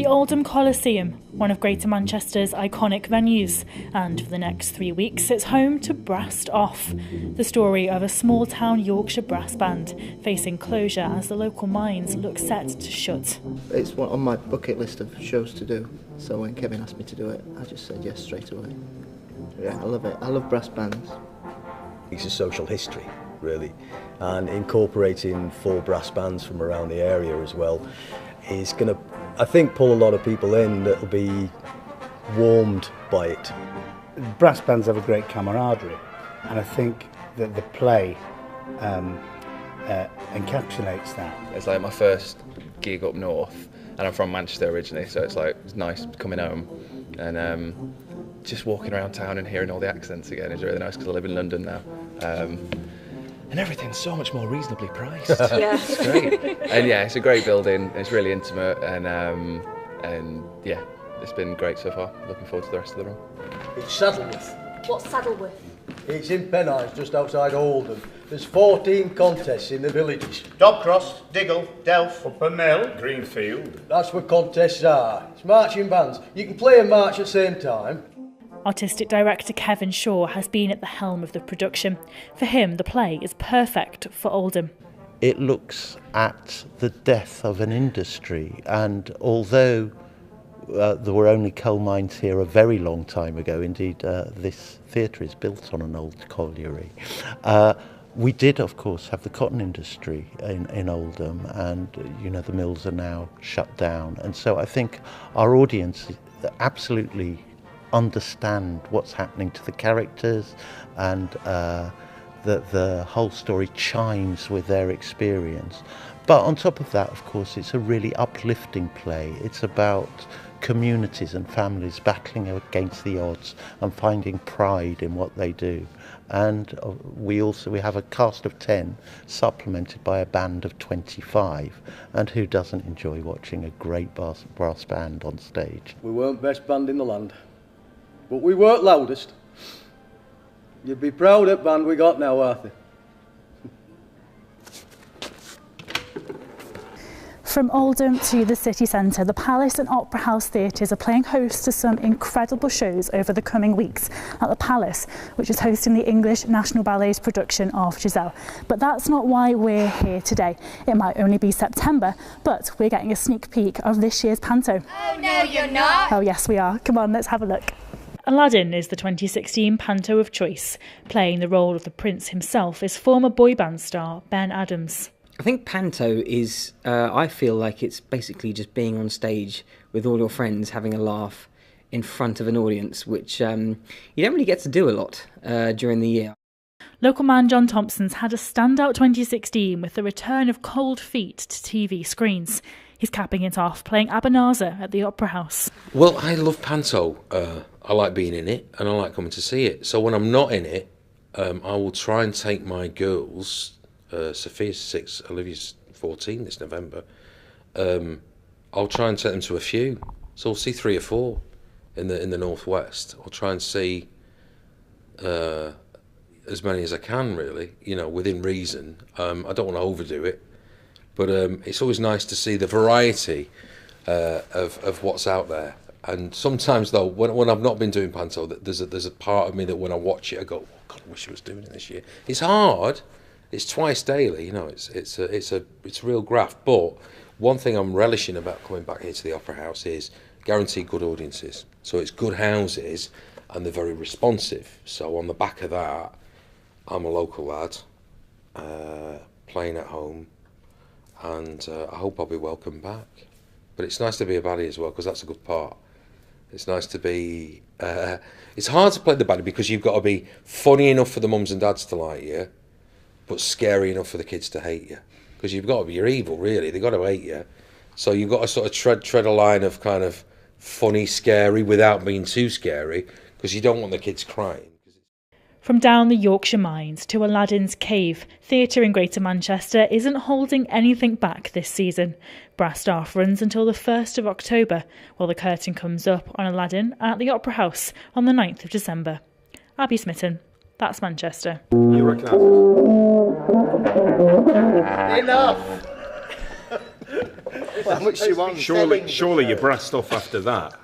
The Oldham Coliseum, one of Greater Manchester's iconic venues, and for the next 3 weeks it's home to Brassed Off, the story of a small town Yorkshire brass band facing closure as the local mines look set to shut. It's on my bucket list of shows to do, so when Kevin asked me to do it, I just said yes straight away. Yeah, I love it. I love brass bands. It's a social history, really, and incorporating 4 brass bands from around the area as well is going to, I think, pull a lot of people in that'll be warmed by it. Brass bands have a great camaraderie, and I think that the play encapsulates that. It's like my first gig up north, and I'm from Manchester originally, so it's nice coming home and just walking around town and hearing all the accents again is really nice because I live in London now. And everything's so much more reasonably priced. Yeah. It's great. And yeah, it's a great building, it's really intimate, and yeah, it's been great so far. Looking forward to the rest of the run. It's Saddleworth. What's Saddleworth? It's in Pennines, just outside Oldham. There's 14 contests in the villages. Dobcross, Diggle, Delph, Upper Mill, Greenfield. That's where contests are. It's marching bands. You can play and march at the same time. Artistic director Kevin Shaw has been at the helm of the production. For him, the play is perfect for Oldham. It looks at the death of an industry, and although there were only coal mines here a very long time ago, indeed this theatre is built on an old colliery, we did of course have the cotton industry in Oldham, and you know, the mills are now shut down, and so I think our audience absolutely understand what's happening to the characters, and the whole story chimes with their experience. But on top of that, of course, it's a really uplifting play. It's about communities and families battling against the odds and finding pride in what they do. And we have a cast of 10 supplemented by a band of 25. And who doesn't enjoy watching a great brass band on stage? We weren't best band in the land, but we weren't loudest. You'd be proud of the band we got now, Arthur. From Oldham to the city centre, the Palace and Opera House theatres are playing host to some incredible shows over the coming weeks at the Palace, which is hosting the English National Ballet's production of Giselle. But that's not why we're here today. It might only be September, but we're getting a sneak peek of this year's panto. Oh no, you're not! Oh yes, we are. Come on, let's have a look. Aladdin is the 2016 panto of choice. Playing the role of the prince himself is former boy band star Ben Adams. I think panto is, I feel like it's basically just being on stage with all your friends having a laugh in front of an audience, which you don't really get to do a lot during the year. Local man John Thompson's had a standout 2016 with the return of Cold Feet to TV screens. He's capping it off, playing Abanazar at the Opera House. Well, I love panto. I like being in it and I like coming to see it. So when I'm not in it, I will try and take my girls, Sophia's 6, Olivia's 14 this November, I'll try and take them to a few. So I'll see 3 or 4 in the northwest. I'll try and see as many as I can, really, you know, within reason. I don't want to overdo it, but it's always nice to see the variety of what's out there. And sometimes, though, when I've not been doing panto, there's a part of me that when I watch it, I go, oh, God, I wish I was doing it this year. It's hard. It's twice daily, you know. It's a real graft. But one thing I'm relishing about coming back here to the Opera House is guaranteed good audiences. So it's good houses, and they're very responsive. So on the back of that, I'm a local lad, playing at home, and I hope I'll be welcome back. But it's nice to be a baddie as well, because that's a good part. It's nice to be... it's hard to play the baddie because you've got to be funny enough for the mums and dads to like you, but scary enough for the kids to hate you. Because you've got to be, you're evil, really. They've got to hate you. So you've got to sort of tread a line of kind of funny, scary, without being too scary, because you don't want the kids crying. From down the Yorkshire mines to Aladdin's Cave, theatre in Greater Manchester isn't holding anything back this season. Brassed Off runs until the 1st of October, while the curtain comes up on Aladdin at the Opera House on the 9th of December. Abby Smitten, that's Manchester. You recognise it? Enough! How much you want? Surely your brass stuff after that